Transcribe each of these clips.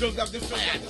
Drums of the fire.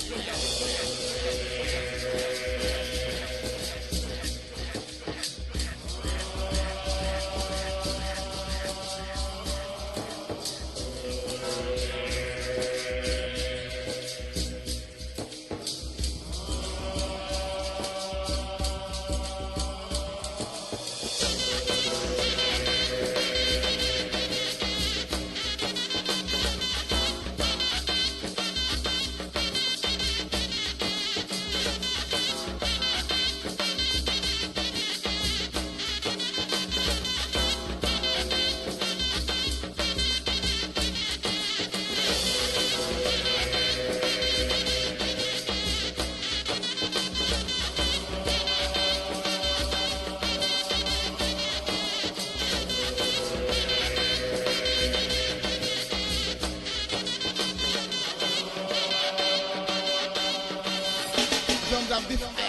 Of the fire.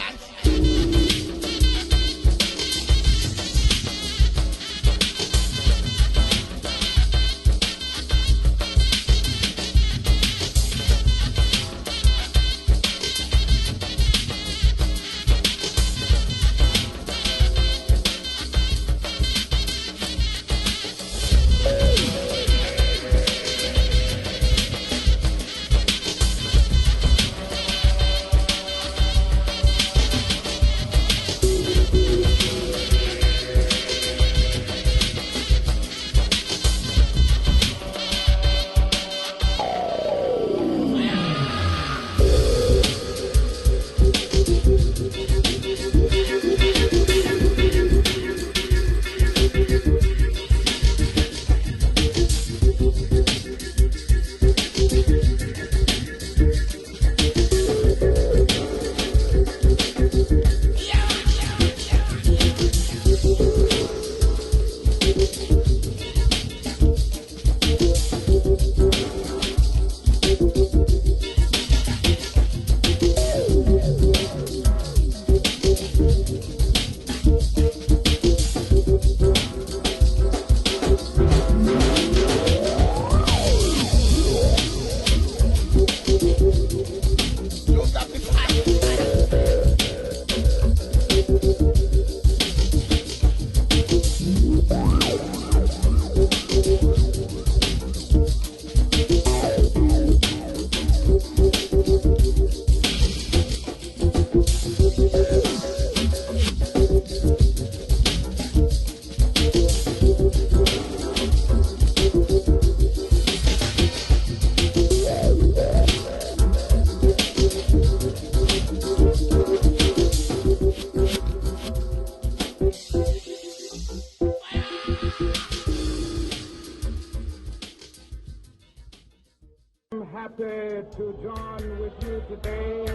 Happy to join with you today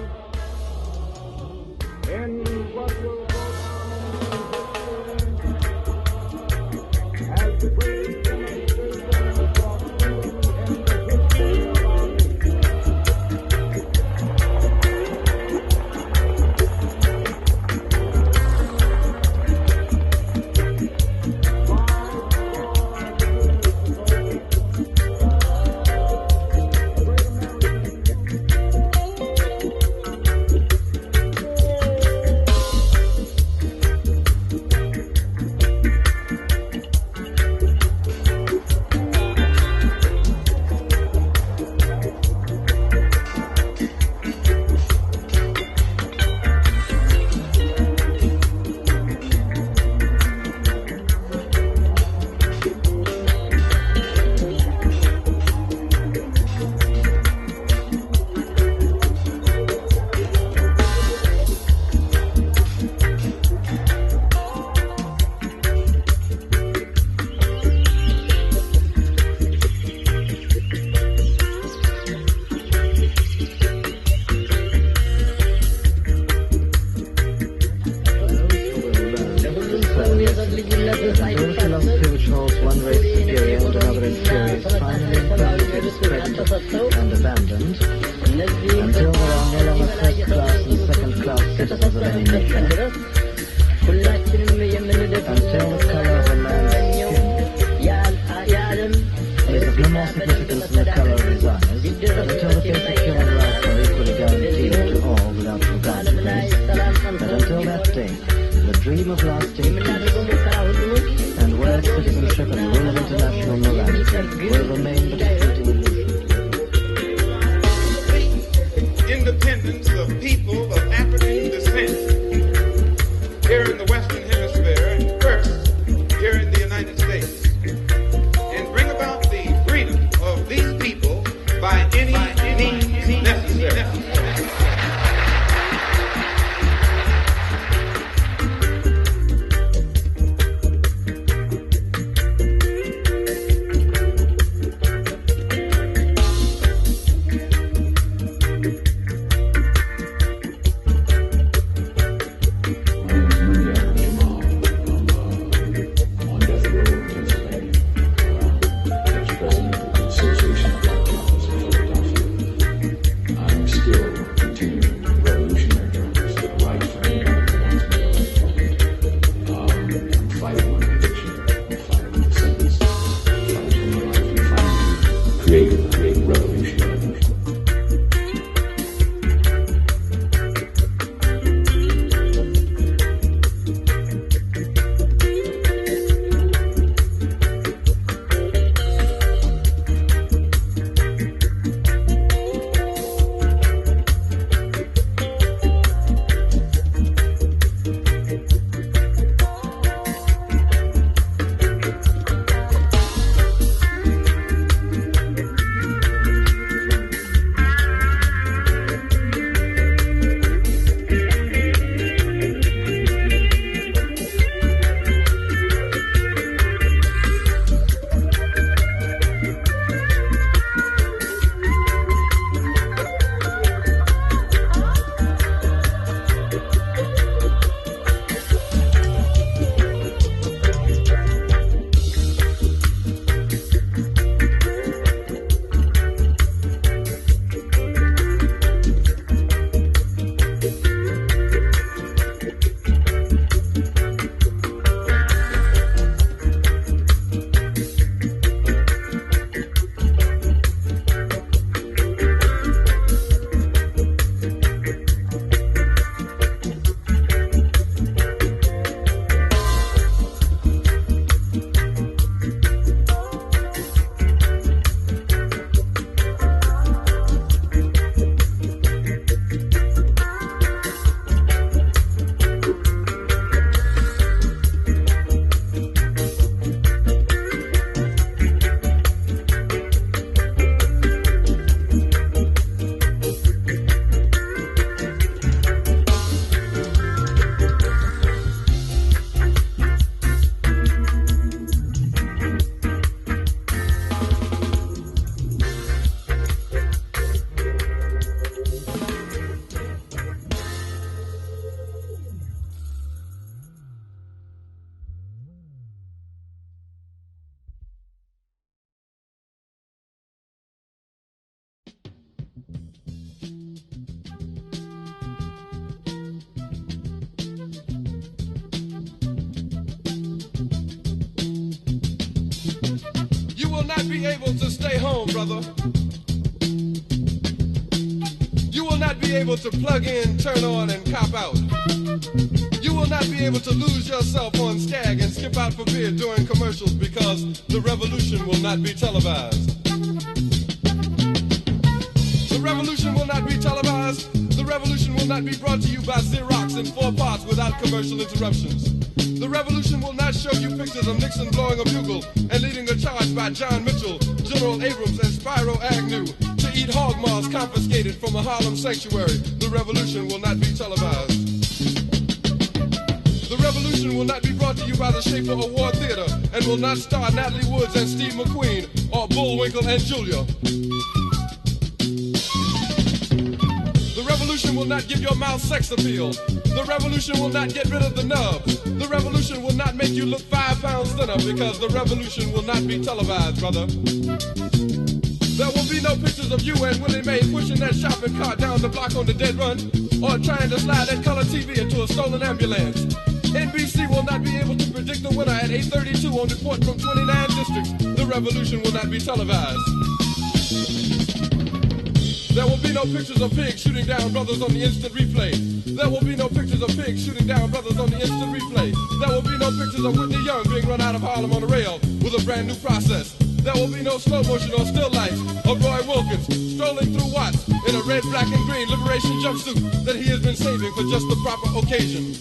in what will go down in history as the greatest demonstration of freedom in the history of our nation. and abandoned until there are no longer first-class and second-class citizens of any nation, until the color of a man's skin is of no more significance than the color of his eyes, but until the basic human rights dream of lasting peace, and where citizenship and rule of international morality will remain but a fleeting illusion. Independence of people of African descent here in the Western Hemisphere, and first here in the United States, and bring about the freedom of these people by any means necessary. Not be able to stay home, brother. You will not be able to plug in, turn on, and cop out. You will not be able to lose yourself on Skag and skip out for beer during commercials because the revolution will not be televised. The revolution will not be televised. The revolution will not be brought to you by Xerox in 4 parts without commercial interruptions. The revolution will not show you pictures of Nixon blowing a bugle and leading a charge by John Mitchell, General Abrams, and Spyro Agnew to eat hog maws confiscated from a Harlem sanctuary. The revolution will not be televised. The revolution will not be brought to you by the Schaefer Award Theater and will not star Natalie Woods and Steve McQueen or Bullwinkle and Julia. The revolution will not give your mouth sex appeal. The revolution will not get rid of the nubs. The revolution will not make you look 5 pounds thinner because the revolution will not be televised, brother. There will be no pictures of you and Willie Mae pushing that shopping cart down the block on the dead run or trying to slide that color TV into a stolen ambulance. NBC will not be able to predict the winner at 8:32 on report from 29 districts. The revolution will not be televised. There will be no pictures of pigs shooting down brothers on the instant replay. There will be no pictures of pigs shooting down brothers on the instant replay. There will be no pictures of Whitney Young being run out of Harlem on a rail with a brand new process. There will be no slow motion or still lights of Roy Wilkins strolling through Watts in a red, black, and green liberation jumpsuit that he has been saving for just the proper occasion.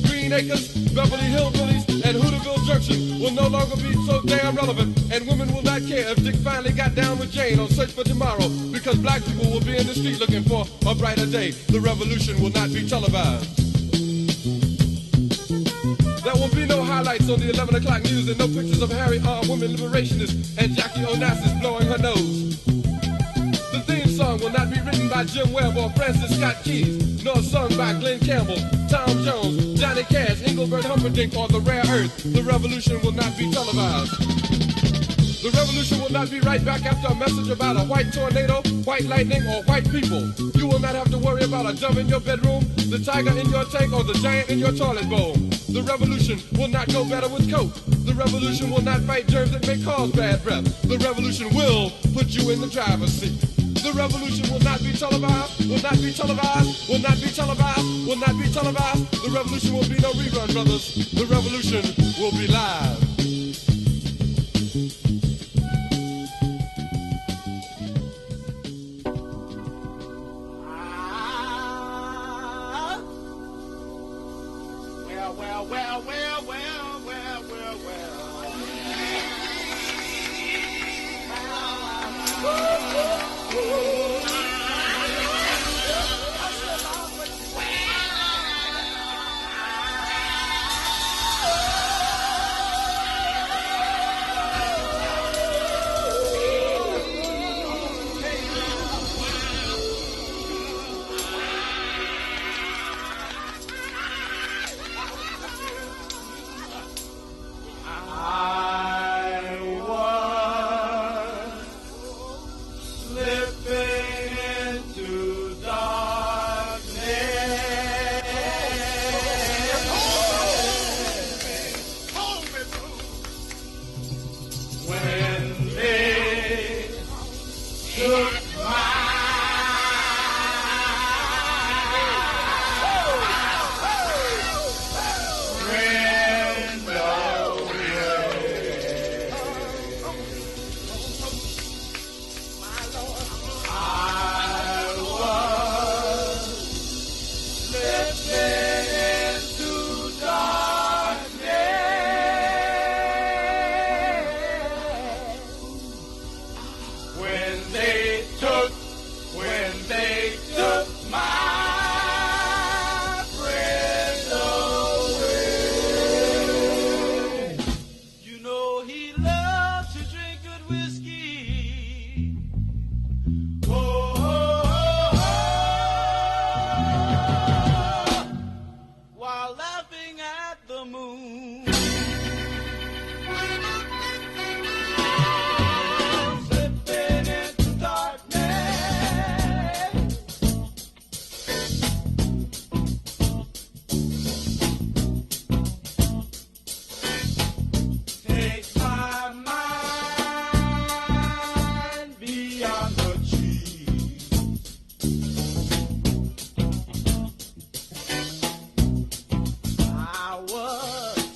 Green Acres, Beverly Hillbillies, and Hooterville Junction will no longer be so damn relevant, and women will not care if Dick finally got down with Jane on Search for Tomorrow, because black people will be in the street looking for a brighter day. The revolution will not be televised. There will be no highlights on the 11 o'clock news and no pictures of Harry armed women liberationists and Jackie Onassis blowing her nose. The theme song will not be written by Jim Webb or Francis Scott Keys, nor sung by Glenn Campbell, Tom Jones, Johnny Cash, Engelbert Humperdinck, or The Rare Earth. The revolution will not be televised. The revolution will not be right back after a message about a white tornado, white lightning, or white people. You will not have to worry about a dove in your bedroom, the tiger in your tank, or the giant in your toilet bowl. The revolution will not go better with Coke. The revolution will not fight germs that may cause bad breath. The revolution will put you in the driver's seat. The revolution will not be televised, will not be televised, will not be televised, will not be televised. The revolution will be no rerun, brothers. The revolution will be live. I was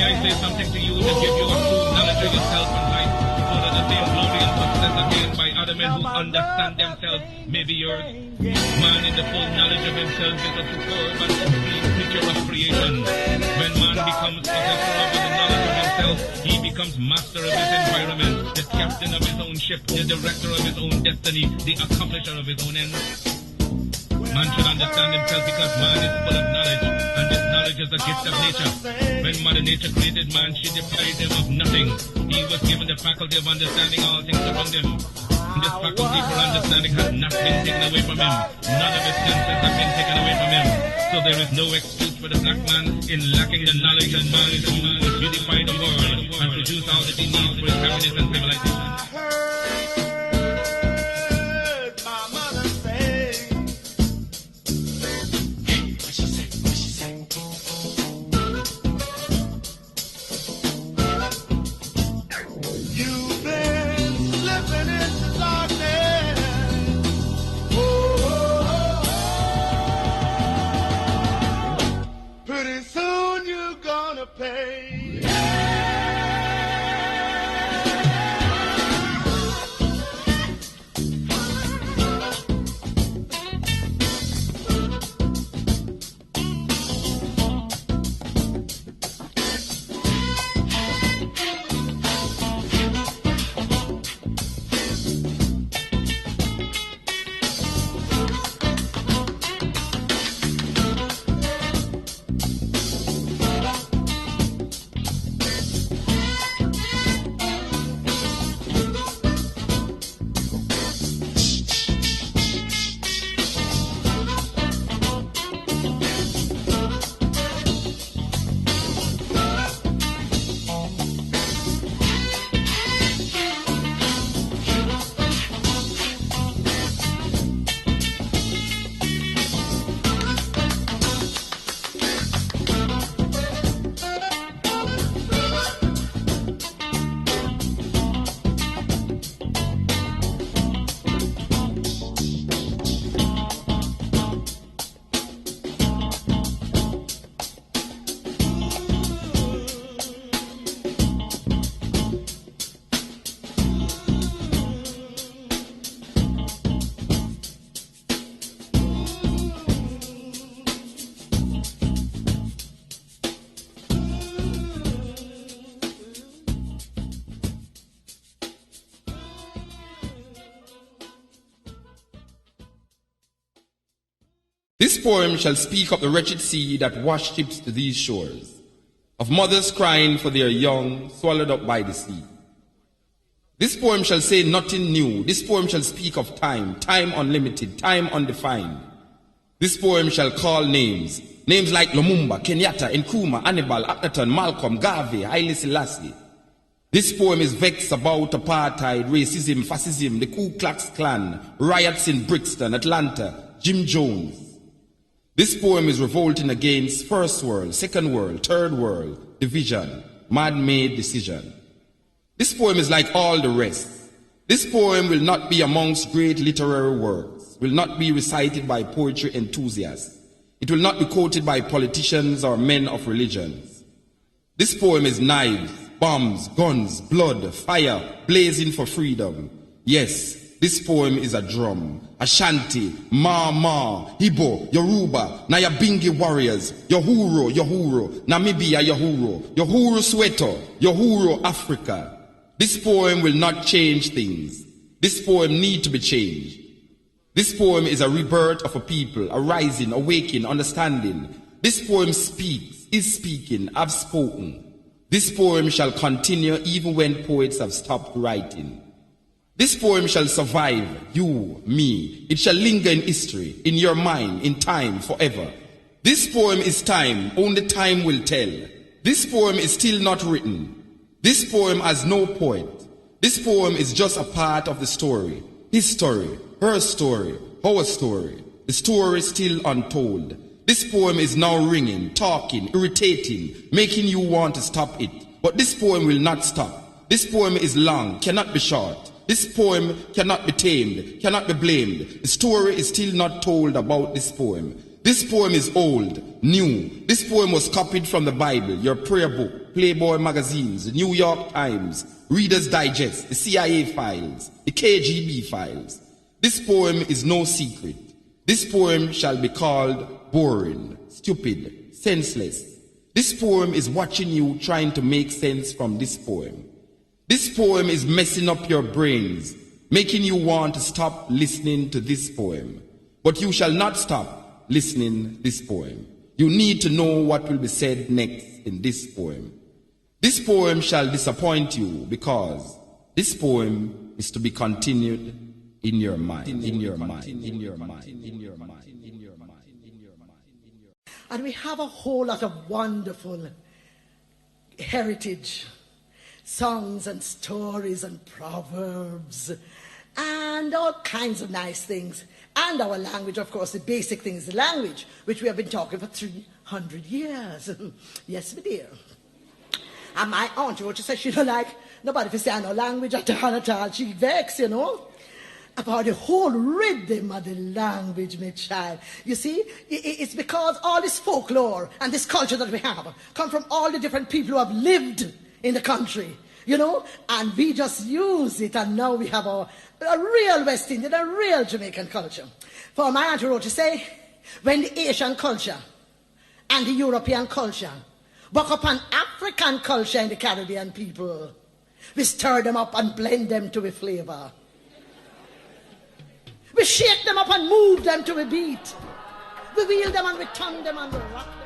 may I say something to you to give you a true knowledge of yourself and life, so that the same glory and success attained by other men who understand themselves may be yours. Man in the full knowledge of himself is a superb and complete picture of creation. When man becomes possessor of the knowledge of himself, he becomes master of his environment, the captain of his own ship, the director of his own destiny, the accomplisher of his own ends. Man should understand himself because man is full of knowledge, and this knowledge is a gift of nature. When Mother Nature created man, she deprived him of nothing. He was given the faculty of understanding all things around him. And this faculty for understanding has not been taken away from him. None of his senses have been taken away from him. So there is no excuse for the black man in lacking the knowledge and man is able to beautify the world and produce all that he needs for his happiness and civilization. This poem shall speak of the wretched sea that washed ships to these shores, of mothers crying for their young swallowed up by the sea. This poem shall say nothing new. This poem shall speak of time, time unlimited, time undefined. This poem shall call names, names like Lumumba, Kenyatta, Nkrumah, Hannibal, Akhenaton, Malcolm, Garvey, Haile Selassie. This poem is vexed about apartheid, racism, fascism, the Ku Klux Klan, riots in Brixton, Atlanta, Jim Jones. This poem is revolting against first world, second world, third world, division, man-made decision. This poem is like all the rest. This poem will not be amongst great literary works, will not be recited by poetry enthusiasts. It will not be quoted by politicians or men of religions. This poem is knives, bombs, guns, blood, fire, blazing for freedom. Yes, this poem is a drum, Ashanti, Ma, Igbo, Yoruba, Nyabingi warriors, Yohuro, Namibia, Yohuro Soweto, Yohuro Africa. This poem will not change things. This poem need to be changed. This poem is a rebirth of a people, a rising, awakening, understanding. This poem speaks, is speaking, have spoken. This poem shall continue even when poets have stopped writing. This poem shall survive, you, me. It shall linger in history, in your mind, in time, forever. This poem is time, only time will tell. This poem is still not written. This poem has no poet. This poem is just a part of the story. His story, her story, our story. The story is still untold. This poem is now ringing, talking, irritating, making you want to stop it. But this poem will not stop. This poem is long, cannot be short. This poem cannot be tamed, cannot be blamed. The story is still not told about this poem. This poem is old, new. This poem was copied from the Bible, your prayer book, Playboy magazines, the New York Times, Reader's Digest, the CIA files, the KGB files. This poem is no secret. This poem shall be called boring, stupid, senseless. This poem is watching you trying to make sense from this poem. This poem is messing up your brains, making you want to stop listening to this poem. But you shall not stop listening this poem. You need to know what will be said next in this poem. This poem shall disappoint you because this poem is to be continued in your mind, in your mind, in your mind, in your mind, in your mind, in your mind. And we have a whole lot of wonderful heritage, songs and stories and proverbs and all kinds of nice things. And our language, of course, the basic thing is the language, which we have been talking for 300 years. Yes, my dear. And my auntie, what she said, she don't like nobody if you say no language at all. She vexed, you know, about the whole rhythm of the language, my child. You see, it's because all this folklore and this culture that we have come from all the different people who have lived in the country, you know, and we just use it, and now we have a real West Indian, a real Jamaican culture. For my auntie wrote to say, when the Asian culture and the European culture buck up an African culture in the Caribbean people, we stir them up and blend them to a flavor. We shake them up and move them to a beat. We wheel them and we turn them and we rock them.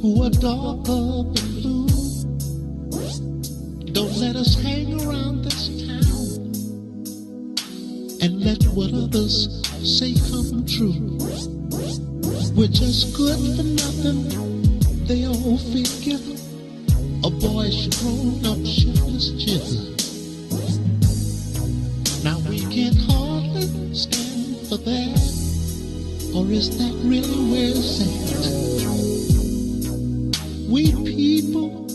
who are darker than blue. Don't let us hang around this town and let what others say come true. We're just good for nothing, they all figure. A boyish grown-up shiftless jigger. Now we can hardly stand for that, or is that really where it's at? We people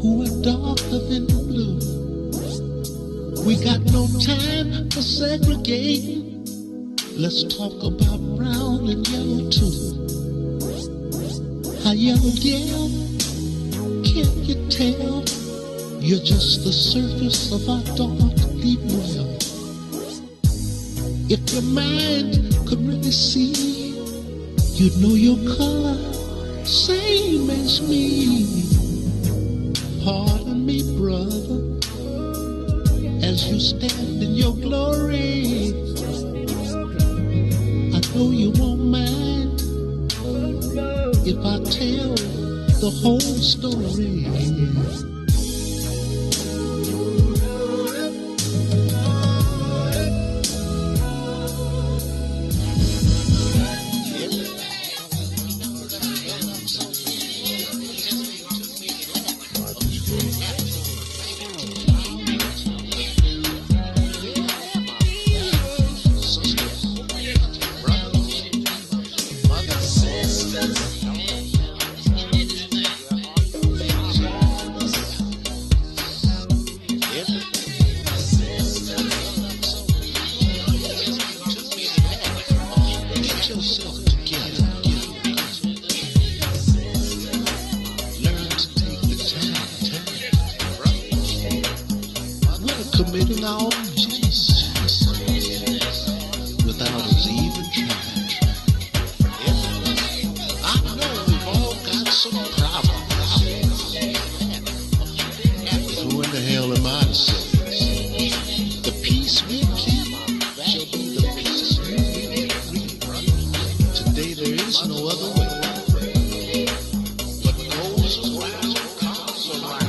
who are darker than blue, we got no time for segregating. Let's talk about brown and yellow too. How yellow girl, can't you tell? You're just the surface of our dark deep well. If your mind could really see, you'd know your color, same as me. Pardon me, brother, as you stand in your glory. I know you won't mind if I tell the whole story. Committing our duties without us even trying. I know we've all got some problems. Who in the hell am I to say? The peace we keep shall be the peace we reap. Today there is no other way. But goes around, comes around.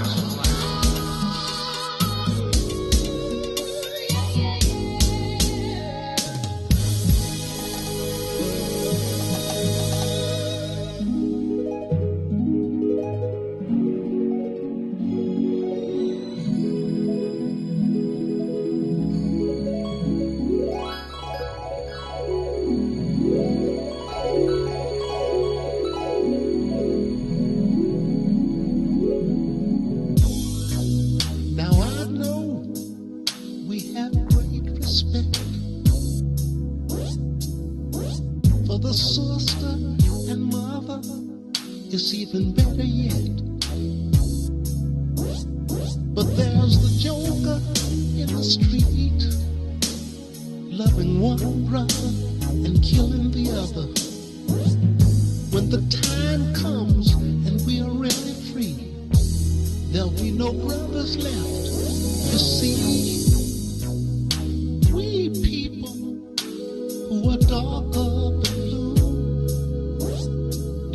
Now I know we have great respect for the sister and mother. It's even better yet. But there's the joker in the street, loving one brother and killing the other. When the time comes and we are really free, there'll be no brothers left. You see, we people who are darker than blue,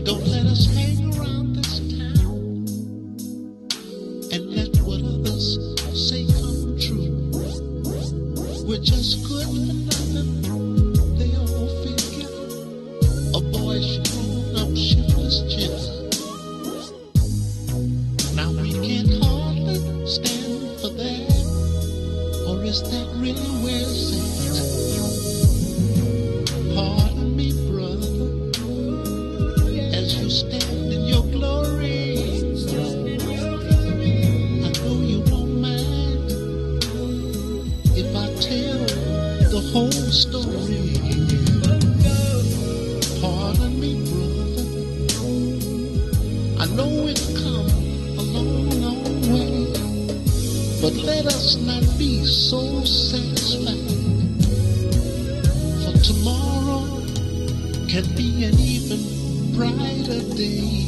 don't let us hang around this town and let what others say come true. We're just good for nothing, they all figure. A boyish grown-up shiftless jigger. Now we can hardly stand for that, or is that really where it's at? Pardon me, brother, as you stand in your glory. I know you won't mind if I tell the whole story. Pardon me, brother, I know it's come a long, long way, but let us not be so satisfied, for tomorrow can be an even brighter day.